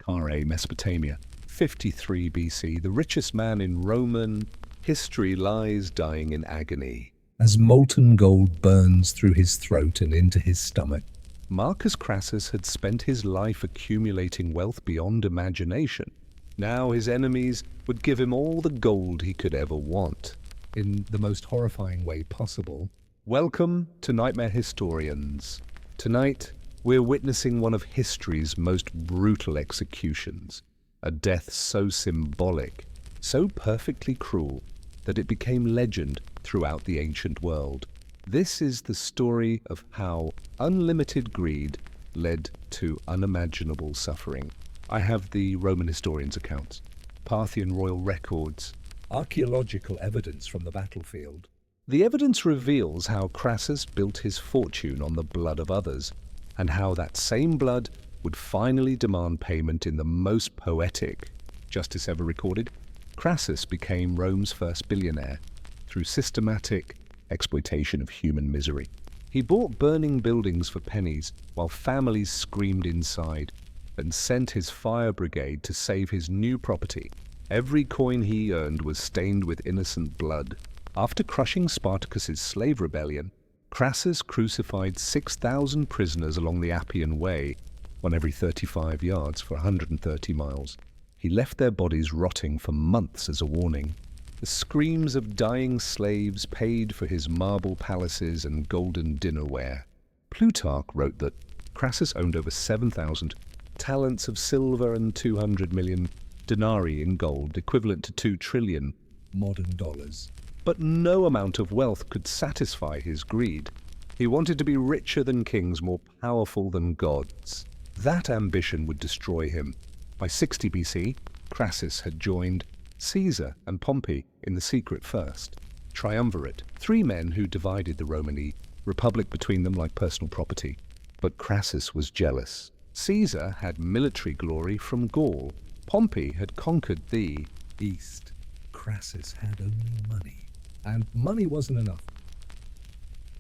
Carrhae, Mesopotamia. 53 BC, the richest man in Roman history lies dying in agony as molten gold burns through his throat and into his stomach. Marcus Crassus had spent his life accumulating wealth beyond imagination. Now his enemies would give him all the gold he could ever want, in the most horrifying way possible. Welcome to Nightmare Historians. Tonight, we're witnessing one of history's most brutal executions, a death so symbolic, so perfectly cruel, that it became legend throughout the ancient world. This is the story of how unlimited greed led to unimaginable suffering. I have the Roman historians' accounts, Parthian royal records, archaeological evidence from the battlefield. The evidence reveals how Crassus built his fortune on the blood of others, and how that same blood would finally demand payment in the most poetic justice ever recorded. Crassus became Rome's first billionaire through systematic exploitation of human misery. He bought burning buildings for pennies while families screamed inside, and sent his fire brigade to save his new property. Every coin he earned was stained with innocent blood. After crushing Spartacus's slave rebellion, Crassus crucified 6,000 prisoners along the Appian Way, one every 35 yards for 130 miles. He left their bodies rotting for months as a warning. The screams of dying slaves paid for his marble palaces and golden dinnerware. Plutarch wrote that Crassus owned over 7,000 talents of silver and 200 million denarii in gold, equivalent to 2 trillion modern dollars. But no amount of wealth could satisfy his greed. He wanted to be richer than kings, more powerful than gods. That ambition would destroy him. By 60 BC, Crassus had joined Caesar and Pompey in the secret first triumvirate, 3 men who divided the Roman Republic between them like personal property. But Crassus was jealous. Caesar had military glory from Gaul. Pompey had conquered the East. Crassus had only money, and money wasn't enough.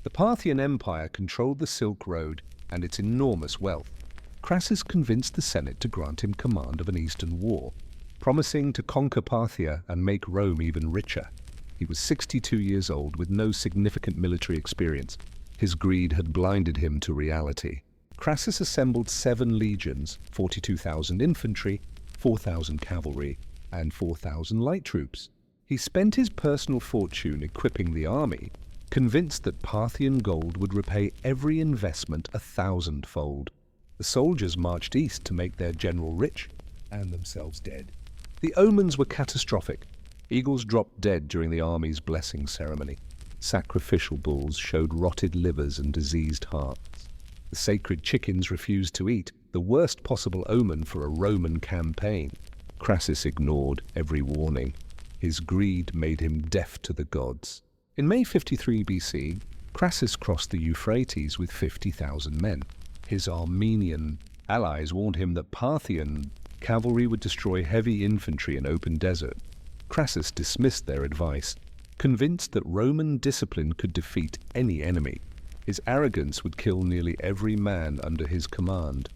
The Parthian Empire controlled the Silk Road and its enormous wealth. Crassus convinced the Senate to grant him command of an Eastern war, promising to conquer Parthia and make Rome even richer. He was 62 years old with no significant military experience. His greed had blinded him to reality. Crassus assembled 7 legions, 42,000 infantry, 4,000 cavalry, and 4,000 light troops. He spent his personal fortune equipping the army, convinced that Parthian gold would repay every investment 1,000-fold. The soldiers marched east to make their general rich and themselves dead. The omens were catastrophic. Eagles dropped dead during the army's blessing ceremony. Sacrificial bulls showed rotted livers and diseased hearts. The sacred chickens refused to eat, the worst possible omen for a Roman campaign. Crassus ignored every warning. His greed made him deaf to the gods. In May 53 BC, Crassus crossed the Euphrates with 50,000 men. His Armenian allies warned him that Parthian cavalry would destroy heavy infantry in open desert. Crassus dismissed their advice, convinced that Roman discipline could defeat any enemy. His arrogance would kill nearly every man under his command.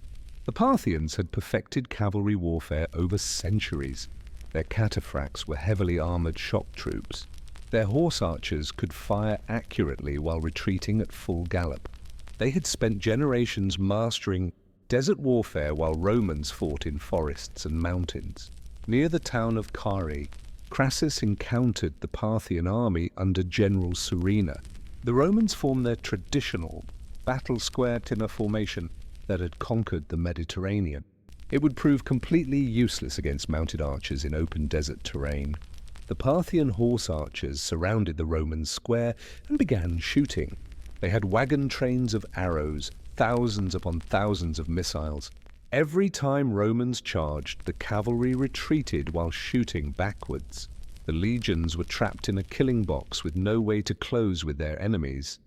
The Parthians had perfected cavalry warfare over centuries. Their cataphracts were heavily armored shock troops. Their horse archers could fire accurately while retreating at full gallop. They had spent generations mastering desert warfare while Romans fought in forests and mountains. Near the town of Carrhae, Crassus encountered the Parthian army under General Surena. The Romans formed their traditional battle square timber formation that had conquered the Mediterranean. It would prove completely useless against mounted archers in open desert terrain. The Parthian horse archers surrounded the Roman square and began shooting. They had wagon trains of arrows, thousands upon thousands of missiles. Every time Romans charged, the cavalry retreated while shooting backwards. The legions were trapped in a killing box with no way to close with their enemies.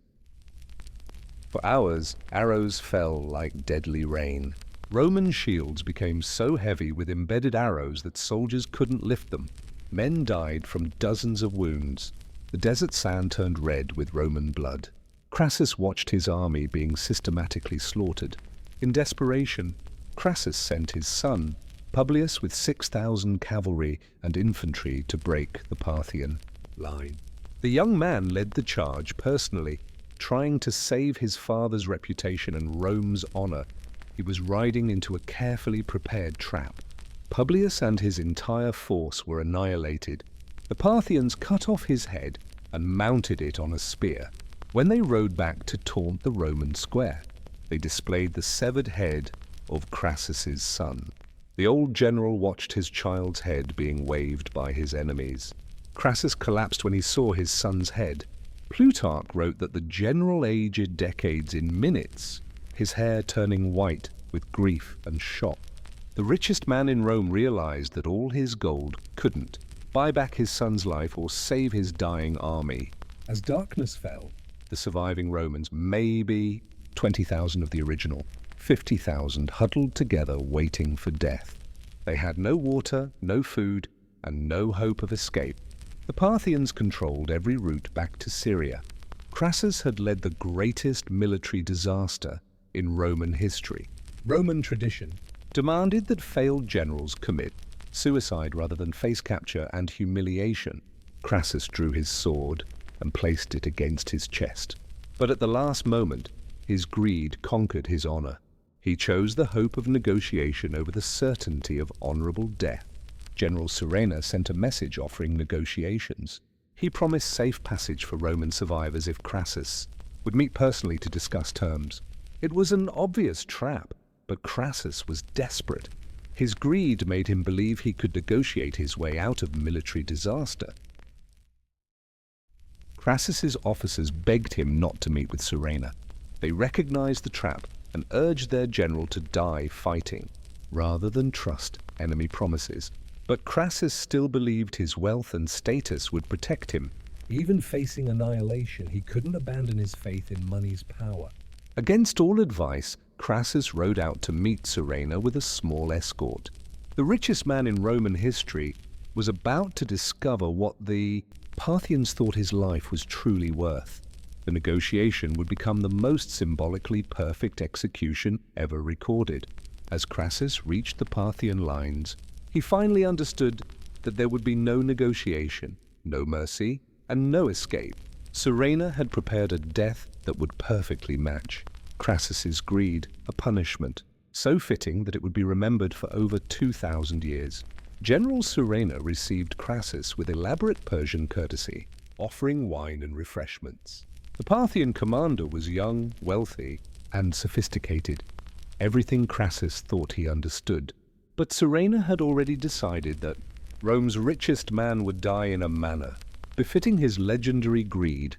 For hours, arrows fell like deadly rain. Roman shields became so heavy with embedded arrows that soldiers couldn't lift them. Men died from dozens of wounds. The desert sand turned red with Roman blood. Crassus watched his army being systematically slaughtered. In desperation, Crassus sent his son, Publius with 6,000 cavalry and infantry to break the Parthian line. The young man led the charge personally, trying to save his father's reputation and Rome's honor. He was riding into a carefully prepared trap. Publius and his entire force were annihilated. The Parthians cut off his head and mounted it on a spear. When they rode back to taunt the Roman square, they displayed the severed head of Crassus's son. The old general watched his child's head being waved by his enemies. Crassus collapsed when he saw his son's head. Plutarch wrote that the general aged decades in minutes, his hair turning white with grief and shock. The richest man in Rome realized that all his gold couldn't buy back his son's life or save his dying army. As darkness fell, the surviving Romans, maybe 20,000 of the original, 50,000 huddled together waiting for death. They had no water, no food, and no hope of escape. The Parthians controlled every route back to Syria. Crassus had led the greatest military disaster in Roman history. Roman tradition demanded that failed generals commit suicide rather than face capture and humiliation. Crassus drew his sword and placed it against his chest. But at the last moment, his greed conquered his honor. He chose the hope of negotiation over the certainty of honorable death. General Surena sent a message offering negotiations. He promised safe passage for Roman survivors if Crassus would meet personally to discuss terms. It was an obvious trap, but Crassus was desperate. His greed made him believe he could negotiate his way out of military disaster. Crassus's officers begged him not to meet with Surena. They recognized the trap and urged their general to die fighting, rather than trust enemy promises. But Crassus still believed his wealth and status would protect him. Even facing annihilation, he couldn't abandon his faith in money's power. Against all advice, Crassus rode out to meet Surena with a small escort. The richest man in Roman history was about to discover what the Parthians thought his life was truly worth. The negotiation would become the most symbolically perfect execution ever recorded. As Crassus reached the Parthian lines, he finally understood that there would be no negotiation, no mercy, and no escape. Surena had prepared a death that would perfectly match Crassus's greed, a punishment so fitting that it would be remembered for over 2,000 years. General Surena received Crassus with elaborate Persian courtesy, offering wine and refreshments. The Parthian commander was young, wealthy, and sophisticated. Everything Crassus thought he understood. But Surena had already decided that Rome's richest man would die in a manner befitting his legendary greed.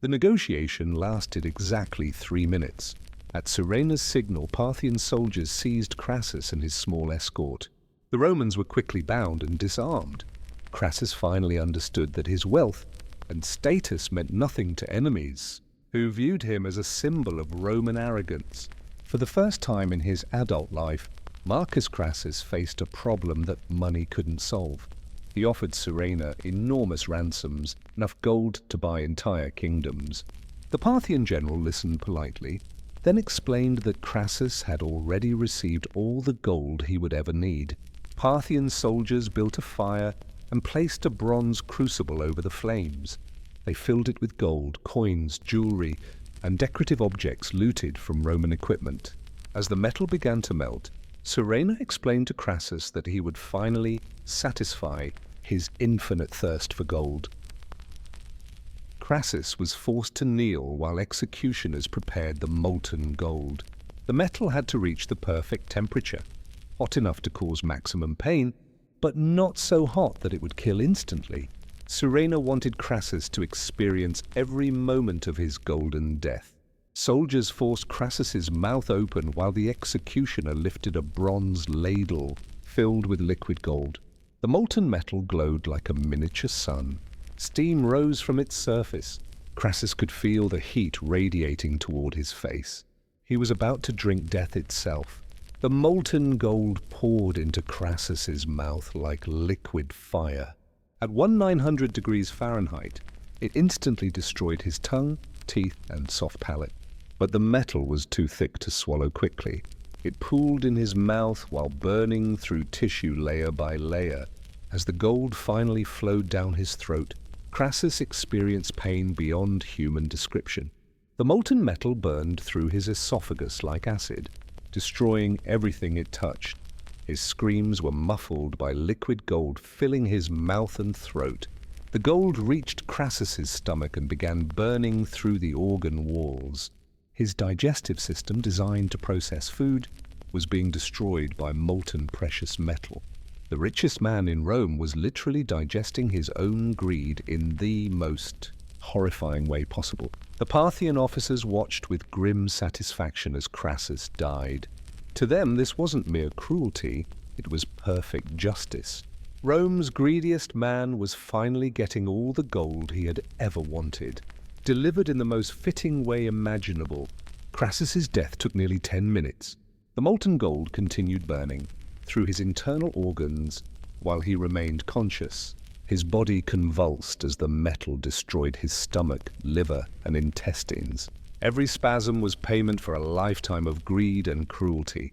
The negotiation lasted exactly 3 minutes. At Surena's signal, Parthian soldiers seized Crassus and his small escort. The Romans were quickly bound and disarmed. Crassus finally understood that his wealth and status meant nothing to enemies, who viewed him as a symbol of Roman arrogance. For the first time in his adult life, Marcus Crassus faced a problem that money couldn't solve. He offered Surena enormous ransoms, enough gold to buy entire kingdoms. The Parthian general listened politely, then explained that Crassus had already received all the gold he would ever need. Parthian soldiers built a fire and placed a bronze crucible over the flames. They filled it with gold, coins, jewelry, and decorative objects looted from Roman equipment. As the metal began to melt, Surena explained to Crassus that he would finally satisfy his infinite thirst for gold. Crassus was forced to kneel while executioners prepared the molten gold. The metal had to reach the perfect temperature, hot enough to cause maximum pain, but not so hot that it would kill instantly. Surena wanted Crassus to experience every moment of his golden death. Soldiers forced Crassus's mouth open while the executioner lifted a bronze ladle filled with liquid gold. The molten metal glowed like a miniature sun. Steam rose from its surface. Crassus could feel the heat radiating toward his face. He was about to drink death itself. The molten gold poured into Crassus's mouth like liquid fire. At 1900 degrees Fahrenheit, it instantly destroyed his tongue, teeth, and soft palate. But the metal was too thick to swallow quickly. It pooled in his mouth while burning through tissue layer by layer. As the gold finally flowed down his throat, Crassus experienced pain beyond human description. The molten metal burned through his esophagus like acid, destroying everything it touched. His screams were muffled by liquid gold filling his mouth and throat. The gold reached Crassus's stomach and began burning through the organ walls. His digestive system, designed to process food, was being destroyed by molten precious metal. The richest man in Rome was literally digesting his own greed in the most horrifying way possible. The Parthian officers watched with grim satisfaction as Crassus died. To them, this wasn't mere cruelty, it was perfect justice. Rome's greediest man was finally getting all the gold he had ever wanted, delivered in the most fitting way imaginable. Crassus's death took nearly 10 minutes. The molten gold continued burning through his internal organs while he remained conscious. His body convulsed as the metal destroyed his stomach, liver, and intestines. Every spasm was payment for a lifetime of greed and cruelty.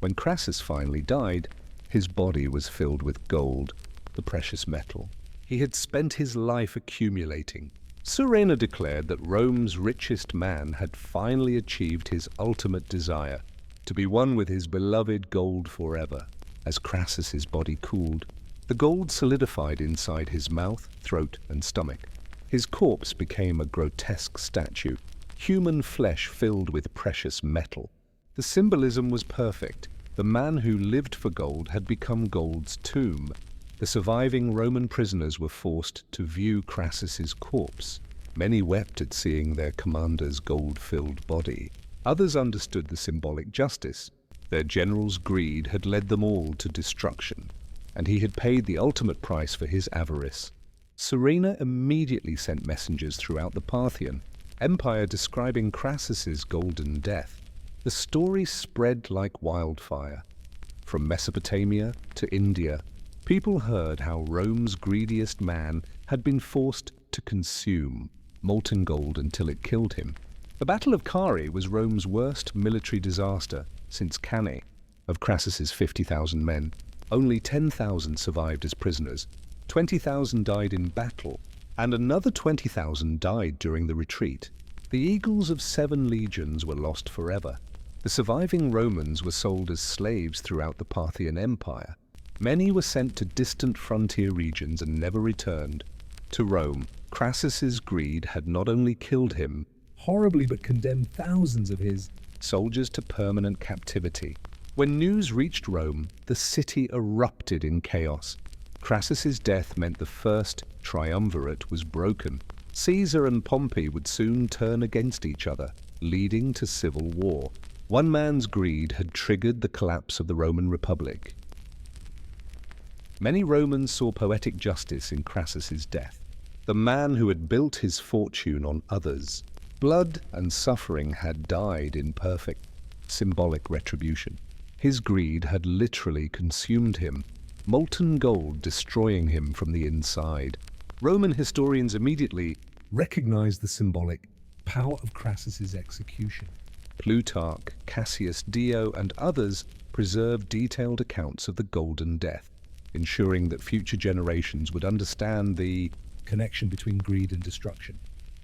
When Crassus finally died, his body was filled with gold, the precious metal he had spent his life accumulating. Surena declared that Rome's richest man had finally achieved his ultimate desire, to be one with his beloved gold forever. As Crassus's body cooled, the gold solidified inside his mouth, throat, and stomach. His corpse became a grotesque statue, human flesh filled with precious metal. The symbolism was perfect. The man who lived for gold had become gold's tomb. The surviving Roman prisoners were forced to view Crassus's corpse. Many wept at seeing their commander's gold-filled body. Others understood the symbolic justice. Their general's greed had led them all to destruction, and he had paid the ultimate price for his avarice. Surena immediately sent messengers throughout the Parthian Empire describing Crassus's golden death. The story spread like wildfire. From Mesopotamia to India, people heard how Rome's greediest man had been forced to consume molten gold until it killed him. The Battle of Carrhae was Rome's worst military disaster since Cannae. Of Crassus's 50,000 men, only 10,000 survived as prisoners, 20,000 died in battle, and another 20,000 died during the retreat. The eagles of 7 legions were lost forever. The surviving Romans were sold as slaves throughout the Parthian Empire. Many were sent to distant frontier regions and never returned. To Rome, Crassus's greed had not only killed him horribly, but condemned thousands of his soldiers to permanent captivity. When news reached Rome, the city erupted in chaos. Crassus's death meant the first triumvirate was broken. Caesar and Pompey would soon turn against each other, leading to civil war. One man's greed had triggered the collapse of the Roman Republic. Many Romans saw poetic justice in Crassus's death. The man who had built his fortune on others. Blood and suffering had died in perfect, symbolic retribution. His greed had literally consumed him, molten gold destroying him from the inside. Roman historians immediately recognized the symbolic power of Crassus's execution. Plutarch, Cassius Dio, and others preserved detailed accounts of the Golden Death, ensuring that future generations would understand the connection between greed and destruction.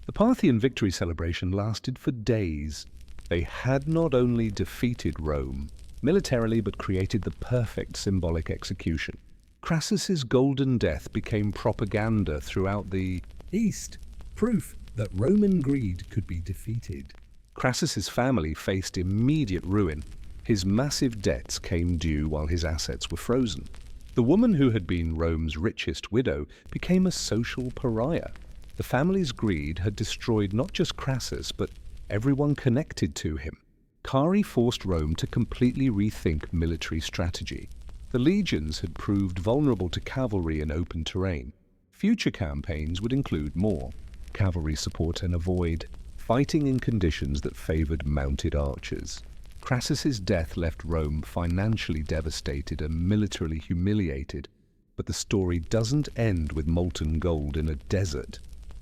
The Parthian victory celebration lasted for days. They had not only defeated Rome militarily, but created the perfect symbolic execution. Crassus's golden death became propaganda throughout the East, proof that Roman greed could be defeated. Crassus's family faced immediate ruin. His massive debts came due while his assets were frozen. The woman who had been Rome's richest widow became a social pariah. The family's greed had destroyed not just Crassus, but everyone connected to him. Carrhae forced Rome to completely rethink military strategy. The legions had proved vulnerable to cavalry in open terrain. Future campaigns would include more cavalry support and avoid fighting in conditions that favored mounted archers. Crassus's death left Rome financially devastated and militarily humiliated, but the story doesn't end with molten gold in a desert.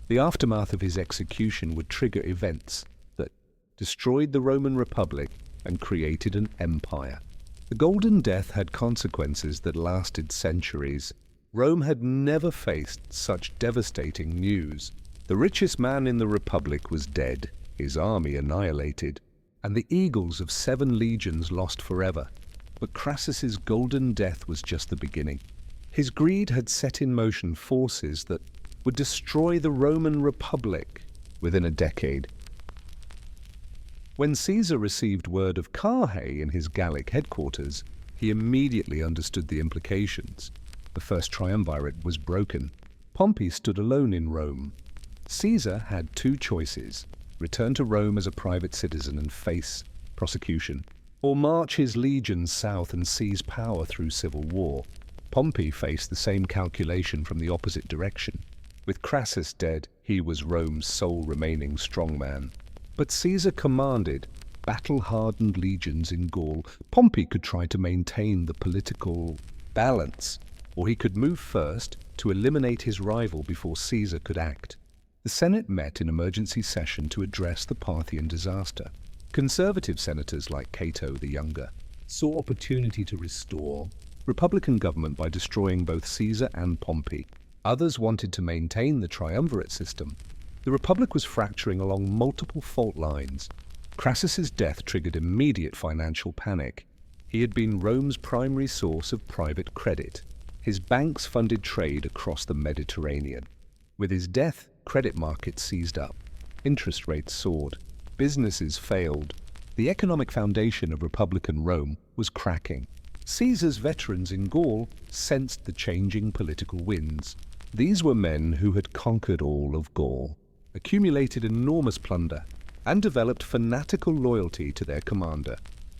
The aftermath of his execution would trigger events that destroyed the Roman Republic and created an empire. The Golden Death had consequences that lasted centuries. Rome had never faced such devastating news. The richest man in the Republic was dead, his army annihilated, and the eagles of 7 legions lost forever. But Crassus's Golden Death was just the beginning. His greed had set in motion forces that would destroy the Roman Republic within a decade. When Caesar received word of Carrhae in his Gallic headquarters, he immediately understood the implications. The first triumvirate was broken. Pompey stood alone in Rome. Caesar had 2 choices: return to Rome as a private citizen and face prosecution, or march his legions south and seize power through civil war. Pompey faced the same calculation from the opposite direction. With Crassus dead, he was Rome's sole remaining strongman. But Caesar commanded battle-hardened legions in Gaul. Pompey could try to maintain the political balance, or he could move first to eliminate his rival before Caesar could act. The Senate met in emergency session to address the Parthian disaster. Conservative senators like Cato the Younger saw opportunity to restore Republican government by destroying both Caesar and Pompey. Others wanted to maintain the triumvirate system. The Republic was fracturing along multiple fault lines. Crassus's death triggered immediate financial panic. He had been Rome's primary source of private credit. His banks funded trade across the Mediterranean. With his death, credit markets seized up. Interest rates soared. Businesses failed. The economic foundation of Republican Rome was cracking. Caesar's veterans in Gaul sensed the changing political winds. These were men who had conquered all of Gaul, accumulated enormous plunder, and developed fanatical loyalty to their commander.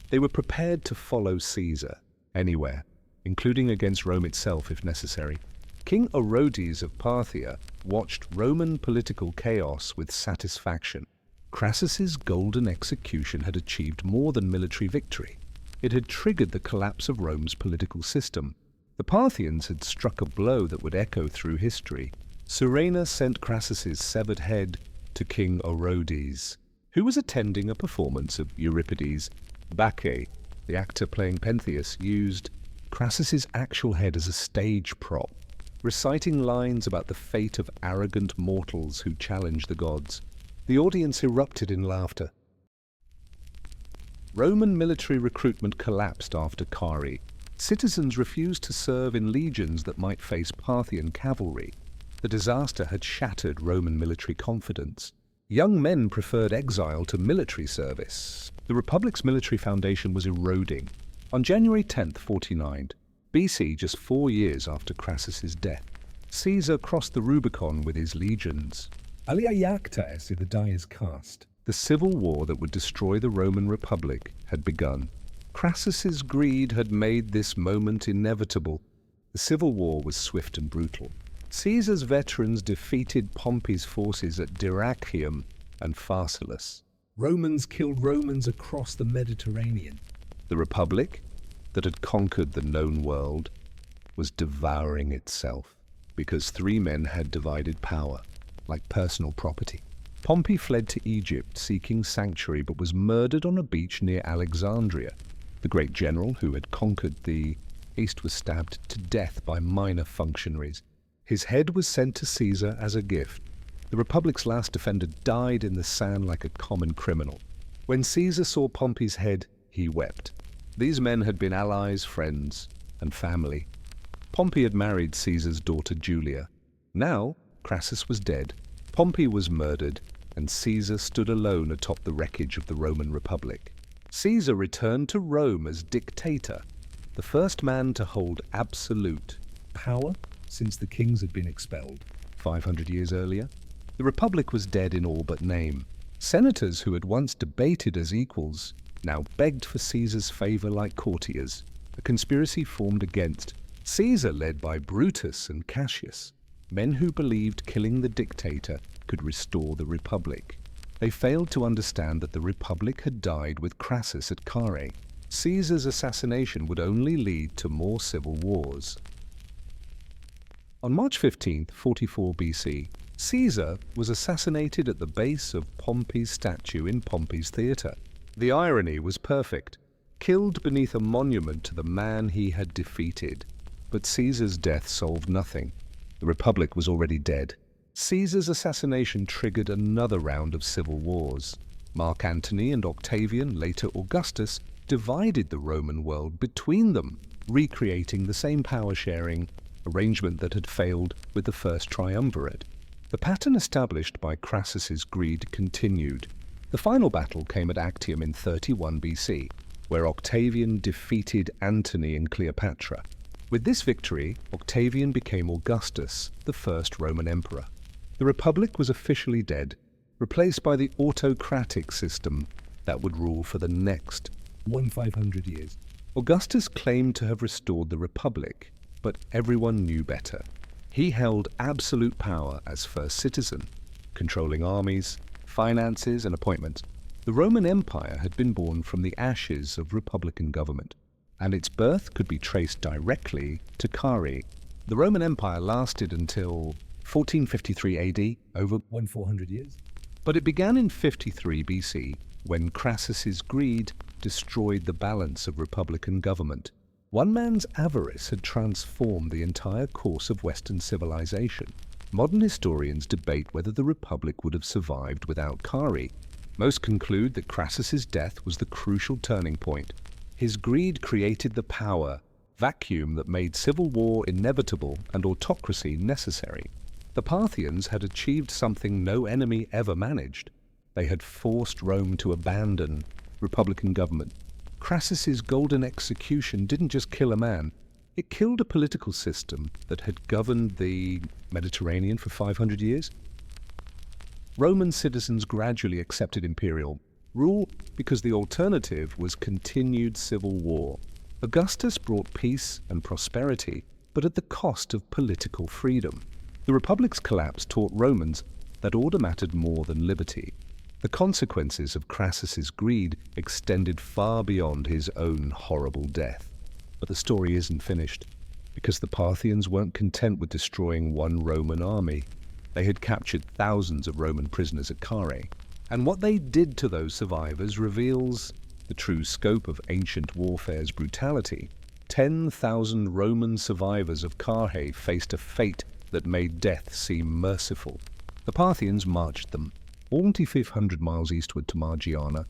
They were prepared to follow Caesar anywhere, including against Rome itself if necessary. King Orodes of Parthia watched Roman political chaos with satisfaction. Crassus's golden execution had achieved more than military victory. It had triggered the collapse of Rome's political system. The Parthians had struck a blow that would echo through history. Surena sent Crassus's severed head to King Orodes, who was attending a performance of Euripides' Bacchae. The actor playing Pentheus used Crassus's actual head as a stage prop, reciting lines about the fate of arrogant mortals who challenge the gods. The audience erupted in laughter. Roman military recruitment collapsed after Carrhae. Citizens refused to serve in legions that might face Parthian cavalry. The disaster had shattered Roman military confidence. Young men preferred exile to military service. The Republic's military foundation was eroding. On January 10th, 49, BC, just 4 years after Crassus's death, Caesar crossed the Rubicon with his legions. Alia Iacta, the die is cast. The civil war that would destroy the Roman Republic had begun. Crassus's greed had made this moment inevitable. The civil war was swift and brutal. Caesar's veterans defeated Pompey's forces at Dyrrhachium and Pharsalus. Romans killed Romans across the Mediterranean. The Republic, that had conquered the known world, was devouring itself because 3 men had divided power, like personal property. Pompey fled to Egypt seeking sanctuary but was murdered on a beach near Alexandria. The great general who had conquered the East was stabbed to death by minor functionaries. His head was sent to Caesar as a gift. The Republic's last defender died in the sand like a common criminal. When Caesar saw Pompey's head, he wept. These men had been allies, friends, and family. Pompey had married Caesar's daughter Julia. Now, Crassus was dead, Pompey was murdered, and Caesar stood alone atop the wreckage of the Roman Republic. Caesar returned to Rome as dictator, the first man to hold absolute power since the kings had been expelled 500 years earlier. The Republic was dead in all but name. Senators who had once debated as equals now begged for Caesar's favor like courtiers. A conspiracy formed against Caesar, led by Brutus and Cassius, men who believed killing the dictator could restore the Republic. They failed to understand that the Republic had died with Crassus at Carrhae. Caesar's assassination would only lead to more civil wars. On March 15, 44 BC, Caesar was assassinated at the base of Pompey's statue in Pompey's Theatre. The irony was perfect. Killed beneath a monument to the man he had defeated. But Caesar's death solved nothing. The Republic was already dead. Caesar's assassination triggered another round of civil wars. Mark Antony and Octavian, later Augustus, divided the Roman world between them, recreating the same power-sharing arrangement that had failed with the first triumvirate. The pattern established by Crassus's greed continued. The final battle came at Actium in 31 BC, where Octavian defeated Antony and Cleopatra. With this victory, Octavian became Augustus, the first Roman emperor. The Republic was officially dead, replaced by the autocratic system that would rule for the next 500 years. Augustus claimed to have restored the Republic, but everyone knew better. He held absolute power as first citizen, controlling armies, finances, and appointments. The Roman Empire had been born from the ashes of republican government, and its birth could be traced directly to Cari. The Roman Empire lasted until 1453 AD, over 400 years. But it began in 53 BC, when Crassus's greed destroyed the balance of republican government. One man's avarice had transformed the entire course of Western civilization. Modern historians debate whether the Republic would have survived without Cari. Most conclude that Crassus's death was the crucial turning point. His greed created the power vacuum that made civil war inevitable and autocracy necessary. The Parthians had achieved something no enemy ever managed. They had forced Rome to abandon republican government. Crassus's golden execution didn't just kill a man, it killed a political system that had governed the Mediterranean for 500 years. Roman citizens gradually accepted imperial rule because the alternative was continued civil war. Augustus brought peace and prosperity, but at the cost of political freedom. The Republic's collapse taught Romans that order mattered more than liberty. The consequences of Crassus's greed extended far beyond his own horrible death. But the story isn't finished, because the Parthians weren't content with destroying one Roman army. They had captured thousands of Roman prisoners at Cari, and what they did to those survivors reveals the true scope of ancient warfare's brutality. 10,000 Roman survivors of Carrhae faced a fate that made death seem merciful. The Parthians marched them all 2,500 miles eastward to Margiana,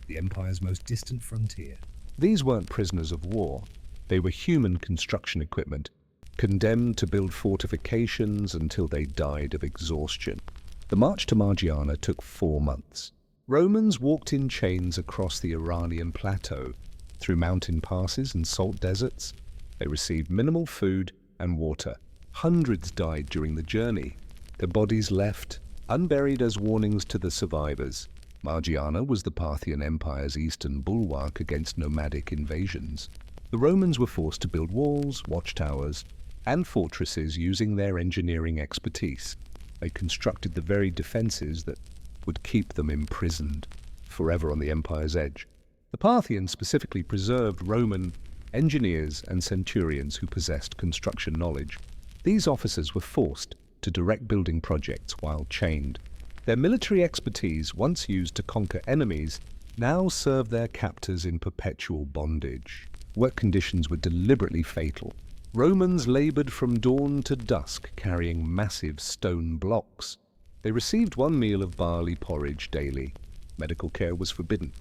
the empire's most distant frontier. These weren't prisoners of war. They were human construction equipment, condemned to build fortifications until they died of exhaustion. The march to Margiana took 4 months. Romans walked in chains across the Iranian plateau, through mountain passes and salt deserts. They received minimal food and water. Hundreds died during the journey, their bodies left unburied as warnings to the survivors. Margiana was the Parthian Empire's eastern bulwark against nomadic invasions. The Romans were forced to build walls, watchtowers, and fortresses using their engineering expertise. They constructed the very defenses that would keep them imprisoned forever on the empire's edge. The Parthians specifically preserved Roman engineers and centurions who possessed construction knowledge. These officers were forced to direct building projects while chained. Their military expertise, once used to conquer enemies, now served their captors in perpetual bondage. Work conditions were deliberately fatal. Romans labored from dawn to dusk, carrying massive stone blocks. They received 1 meal of barley porridge daily. Medical care was forbidden.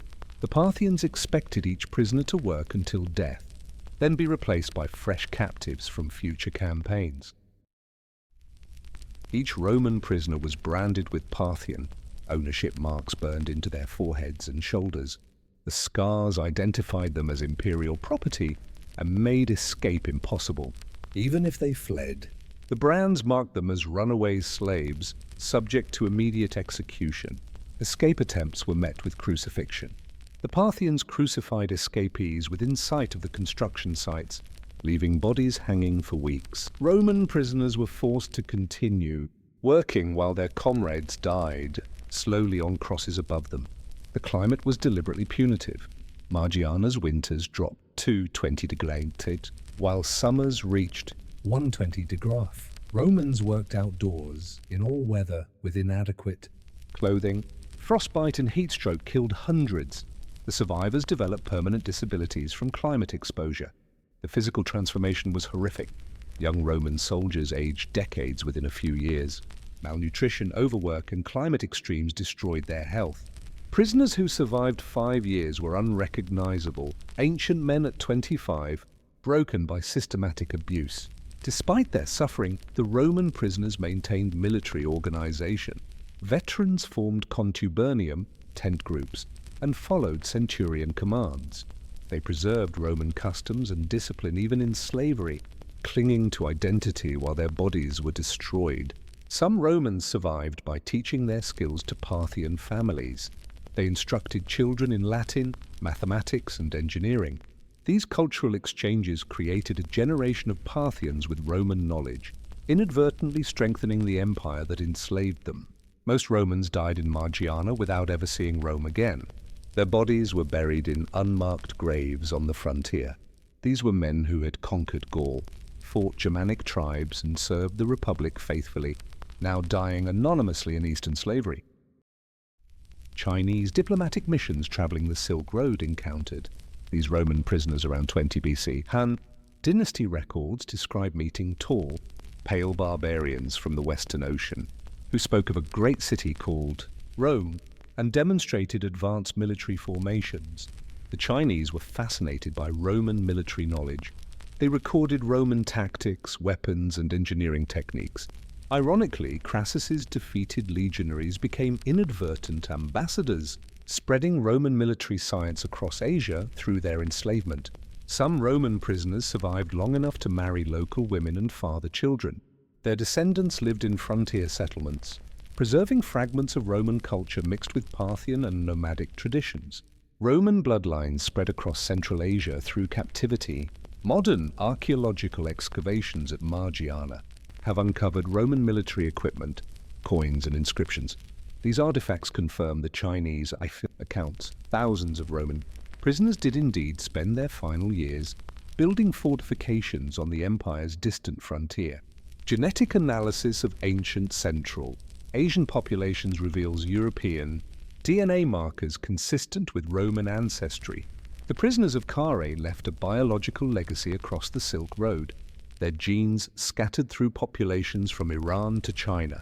The Parthians expected each prisoner to work until death, then be replaced by fresh captives from future campaigns. Each Roman prisoner was branded with Parthian, ownership marks burned into their foreheads and shoulders. The scars identified them as imperial property and made escape impossible, even if they fled. The brands marked them as runaway slaves, subject to immediate execution. Escape attempts were met with crucifixion. The Parthians crucified escapees within sight of the construction sites, leaving bodies hanging for weeks. Roman prisoners were forced to continue working while their comrades died, slowly on crosses above them. The climate was deliberately punitive. Margiana's winters dropped to 20 degrees, while summers reached 120 degrees. Romans worked outdoors in all weather with inadequate clothing, Frostbite and heat stroke killed hundreds. The survivors developed permanent disabilities from climate exposure. The physical transformation was horrific. Young Roman soldiers aged decades within a few years. Malnutrition, overwork, and climate extremes destroyed their health. Prisoners who survived 5 years were unrecognizable, ancient men at 25, broken by systematic abuse. Despite their suffering, the Roman prisoners maintained military organization. Veterans formed contubernium, tent groups, and followed centurion commands. They preserved Roman customs and discipline even in slavery, clinging to identity while their bodies were destroyed. Some Romans survived by teaching their skills to Parthian families. They instructed children in Latin, mathematics, and engineering. These cultural exchanges created a generation of Parthians with Roman knowledge, inadvertently strengthening the empire that enslaved them. Most Romans died in Margiana without ever seeing Rome again. Their bodies were buried in unmarked graves on the frontier. These were men who had conquered Gaul, fought Germanic tribes, and served the Republic faithfully, now dying anonymously in Eastern slavery. Chinese diplomatic missions traveling the Silk Road encountered these Roman prisoners around 20 BC. Han dynasty records describe meeting tall, pale barbarians from the Western Ocean, who spoke of a great city called Rome and demonstrated advanced military formations. The Chinese were fascinated by Roman military knowledge. They recorded Roman tactics, weapons, and engineering techniques. Ironically, Crassus's defeated legionaries became inadvertent ambassadors, spreading Roman military science across Asia through their enslavement. Some Roman prisoners survived long enough to marry local women and father children. Their descendants lived in frontier settlements, preserving fragments of Roman culture mixed with Parthian and nomadic traditions. Roman bloodlines spread across Central Asia through captivity. Modern archaeological excavations at Margiana have uncovered Roman military equipment, coins, and inscriptions. These artifacts confirm the Chinese accounts. Thousands of Roman prisoners did indeed spend their final years building fortifications on the empire's distant frontier. Genetic analysis of ancient Central Asian populations reveals European DNA markers consistent with Roman ancestry. The prisoners of Carrhae left a biological legacy across the Silk Road. Their genes scattered through populations from Iran to China.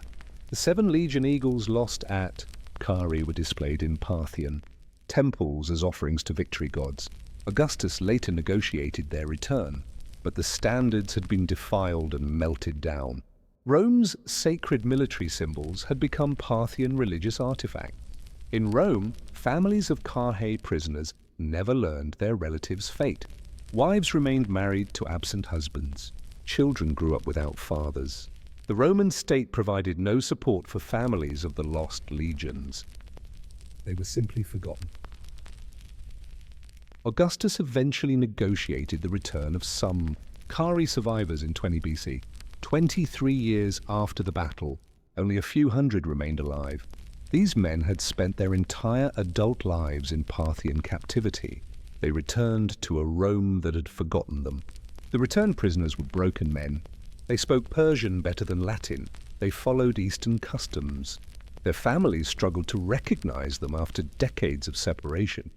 The 7 Legion eagles lost at Carrhae were displayed in Parthian temples as offerings to victory gods. Augustus later negotiated their return, but the standards had been defiled and melted down. Rome's sacred military symbols had become Parthian religious artifacts. In Rome, families of Carrhae prisoners never learned their relatives' fate. Wives remained married to absent husbands. Children grew up without fathers. The Roman state provided no support for families of the lost legions. They were simply forgotten. Augustus eventually negotiated the return of some Carrhae survivors in 20 BC. 23 years after the battle, only a few hundred remained alive. These men had spent their entire adult lives in Parthian captivity. They returned to a Rome that had forgotten them. The returned prisoners were broken men. They spoke Persian better than Latin. They followed Eastern customs. Their families struggled to recognize them after decades of separation.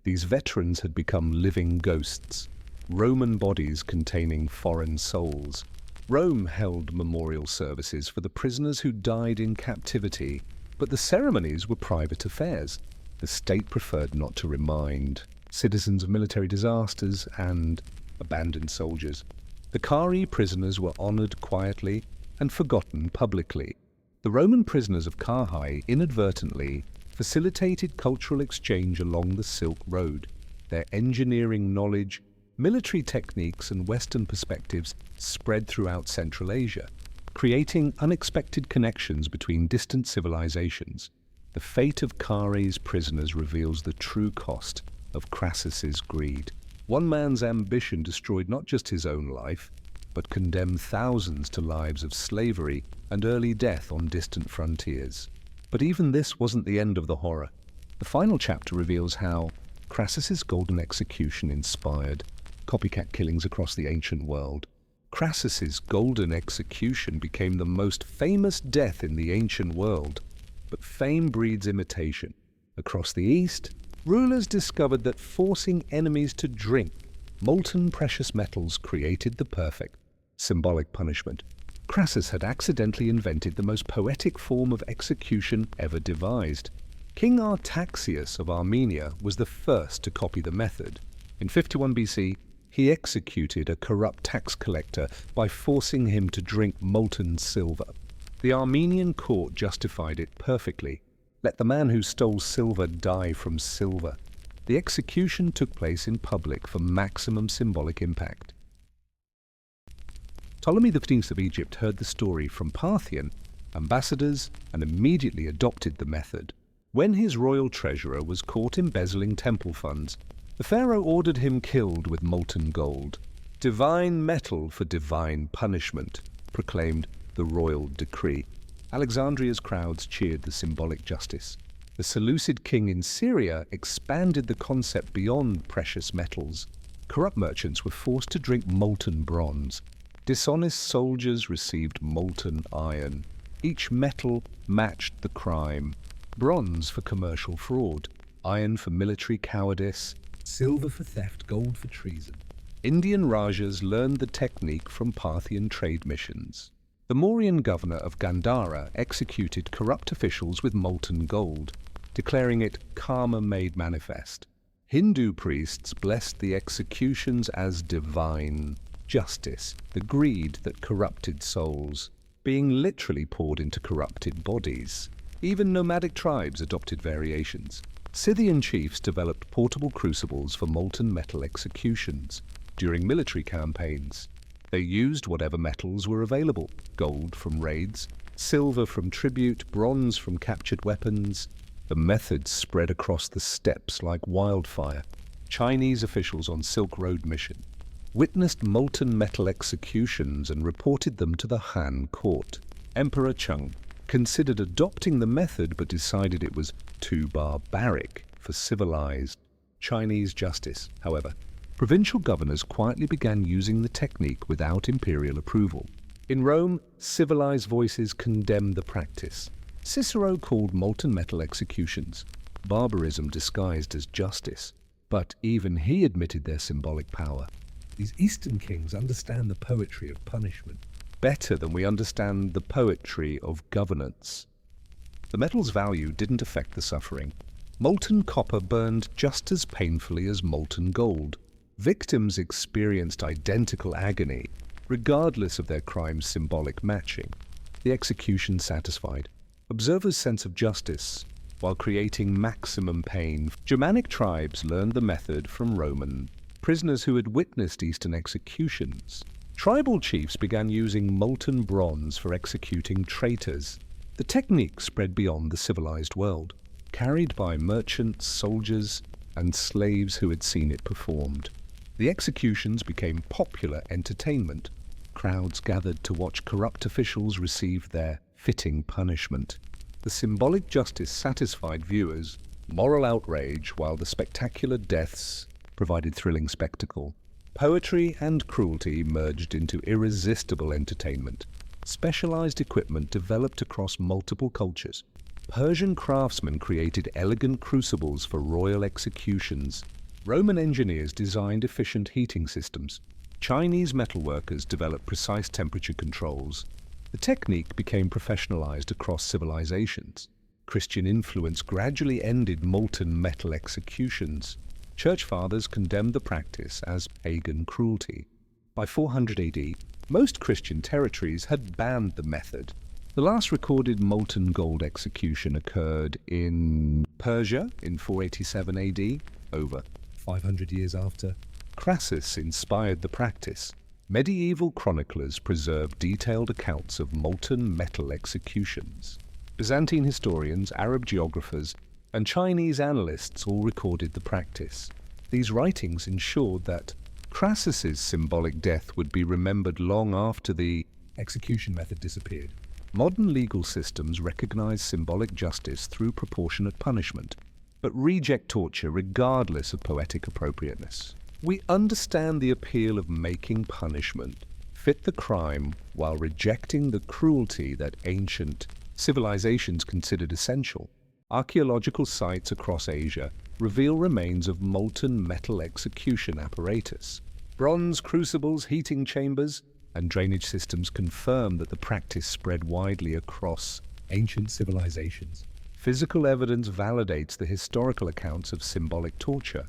These veterans had become living ghosts, Roman bodies containing foreign souls. Rome held memorial services for the prisoners who died in captivity, but the ceremonies were private affairs. The state preferred not to remind citizens of military disasters and abandoned soldiers. The Carrhae prisoners were honored quietly and forgotten publicly. The Roman prisoners of Carrhae inadvertently facilitated cultural exchange along the Silk Road. Their engineering knowledge, military techniques, and Western perspectives spread throughout Central Asia, creating unexpected connections between distant civilizations. The fate of Carrhae's prisoners reveals the true cost of Crassus's greed. One man's ambition destroyed not just his own life, but condemned thousands to lives of slavery and early death on distant frontiers. But even this wasn't the end of the horror. The final chapter reveals how Crassus's golden execution inspired copycat killings across the ancient world. Crassus's golden execution became the most famous death in the ancient world. but fame breeds imitation. Across the East, rulers discovered that forcing enemies to drink molten precious metals created the perfect symbolic punishment. Crassus had accidentally invented the most poetic form of execution ever devised. King Artaxias of Armenia was the first to copy the method. In 51 BC, he executed a corrupt tax collector by forcing him to drink molten silver. The Armenian court justified it perfectly. Let the man who stole silver die from silver. The execution took place in public for maximum symbolic impact. Ptolemy XV of Egypt heard the story from Parthian ambassadors and immediately adopted the method. When his royal treasurer was caught embezzling temple funds, the pharaoh ordered him killed with molten gold. Divine metal for divine punishment, proclaimed the royal decree. Alexandria's crowds cheered the symbolic justice. The Seleucid king in Syria expanded the concept beyond precious metals. Corrupt merchants were forced to drink molten bronze. Dishonest soldiers received molten iron. Each metal matched the crime. Bronze for commercial fraud, iron for military cowardice, silver for theft, gold for treason. Indian Rajas learned the technique from Parthian trade missions. The Mauryan governor of Gandhara executed corrupt officials with molten gold, declaring it karma made manifest. Hindu priests blessed the executions as divine justice, the greed that corrupted souls, being literally poured into corrupted bodies. Even nomadic tribes adopted variations. Scythian chiefs developed portable crucibles for molten metal executions. During military campaigns, they used whatever metals were available: gold from raids, silver from tribute, bronze from captured weapons. The method spread across the steppes like wildfire. Chinese officials on Silk Road mission witnessed molten metal executions and reported them to the Han court. Emperor Cheng considered adopting the method but decided it was too barbaric for civilized Chinese justice. However, provincial governors quietly began using the technique without imperial approval. In Rome, civilized voices condemned the practice. Cicero called molten metal executions barbarism disguised as justice, but even he admitted their symbolic power. These Eastern kings understand the poetry of punishment better than we understand the poetry of governance. The metal's value didn't affect the suffering. Molten copper burned just as painfully as molten gold. Victims experienced identical agony, regardless of their crime's symbolic matching. The execution satisfied observers' sense of justice while creating maximum pain. Germanic tribes learned the method from Roman prisoners who had witnessed Eastern executions. Tribal chiefs began using molten bronze for executing traitors. The technique spread beyond the civilized world, carried by merchants, soldiers, and slaves who had seen it performed. The executions became popular entertainment. Crowds gathered to watch corrupt officials receive their fitting punishment. The symbolic justice satisfied viewers' moral outrage, while the spectacular deaths provided thrilling spectacle. Poetry and cruelty merged into irresistible entertainment. Specialized equipment developed across multiple cultures. Persian craftsmen created elegant crucibles for royal executions. Roman engineers designed efficient heating systems. Chinese metalworkers developed precise temperature controls. The technique became professionalized across civilizations. Christian influence gradually ended molten metal executions. Church fathers condemned the practice as pagan cruelty. By 400 AD, most Christian territories had banned the method. The last recorded molten gold execution occurred in Persia in 487 AD, over 500 years after. Crassus inspired the practice. Medieval chroniclers preserved detailed accounts of molten metal executions. Byzantine historians, Arab geographers, and Chinese analysts all recorded the practice. These writings ensured that Crassus's symbolic death would be remembered long after the execution method disappeared. Modern legal systems recognize symbolic justice through proportionate punishment, but reject torture regardless of poetic appropriateness. We understand the appeal of making punishment fit the crime while rejecting the cruelty that ancient civilizations considered essential. Archaeological sites across Asia reveal remains of molten metal execution apparatus. Bronze crucibles, heating chambers, and drainage systems confirm that the practice spread widely across ancient civilizations. Physical evidence validates the historical accounts of symbolic torture.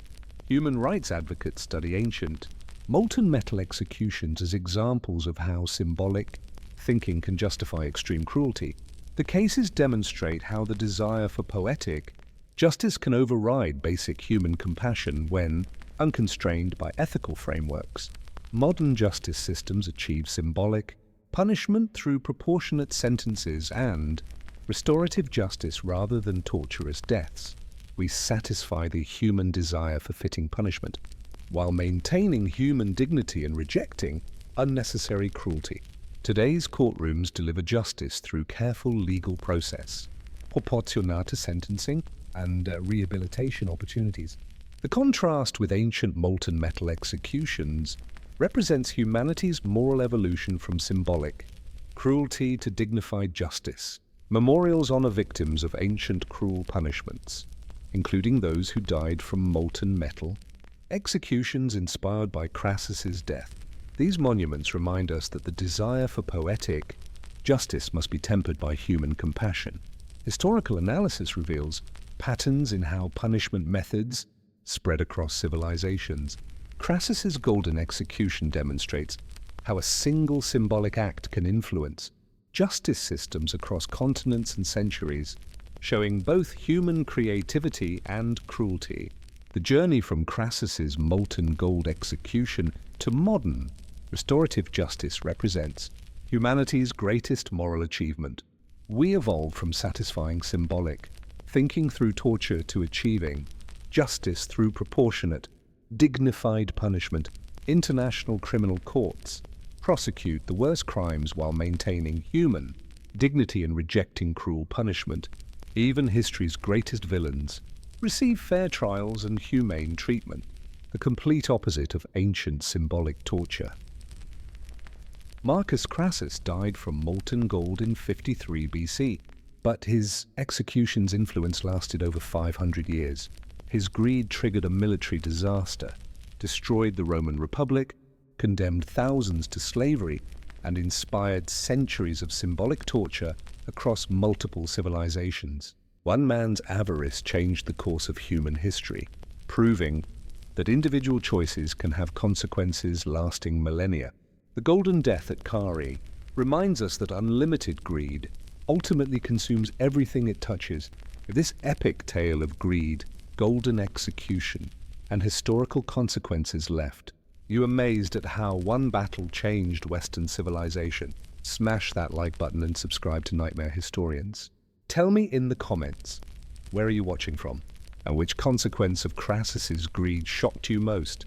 Human rights advocates study ancient molten metal executions as examples of how symbolic thinking can justify extreme cruelty. The cases demonstrate how the desire for poetic justice can override basic human compassion when unconstrained by ethical frameworks. Modern justice systems achieve symbolic punishment through proportionate sentences and restorative justice rather than torturous deaths. We satisfy the human desire for fitting punishment, while maintaining human dignity and rejecting unnecessary cruelty. Today's courtrooms deliver justice through careful legal process, proportionate sentencing, and rehabilitation opportunities. The contrast with ancient molten metal executions represents humanity's moral evolution from symbolic cruelty to dignified justice. Memorials honor victims of ancient cruel punishments, including those who died from molten metal executions inspired by Crassus's death. These monuments remind us that the desire for poetic justice must be tempered by human compassion. Historical analysis reveals patterns in how punishment methods spread across civilizations. Crassus's golden execution demonstrates how a single symbolic act can influence justice systems across continents and centuries, showing both human creativity and cruelty. The journey from Crassus's molten gold execution to modern restorative justice represents humanity's greatest moral achievement. We evolved from satisfying symbolic thinking through torture to achieving justice through proportionate, dignified punishment. International criminal courts prosecute the worst crimes while maintaining human dignity and rejecting cruel punishment. Even history's greatest villains receive fair trials and humane treatment, the complete opposite of ancient symbolic torture. Marcus Crassus died from molten gold in 53 BC, but his execution's influence lasted over 500 years. His greed triggered a military disaster, destroyed the Roman Republic, condemned thousands to slavery, and inspired centuries of symbolic torture across multiple civilizations. One man's avarice changed the course of human history, proving that individual choices can have consequences lasting millennia. The Golden Death at Kari reminds us that unlimited greed ultimately consumes everything it touches. This epic tale of greed, golden execution, and historical consequences left you amazed at how one battle changed Western civilization. Smash that like button and subscribe to Nightmare Historians. Tell me in the comments, where are you watching from? And which consequence of Crassus's greed shocked you most?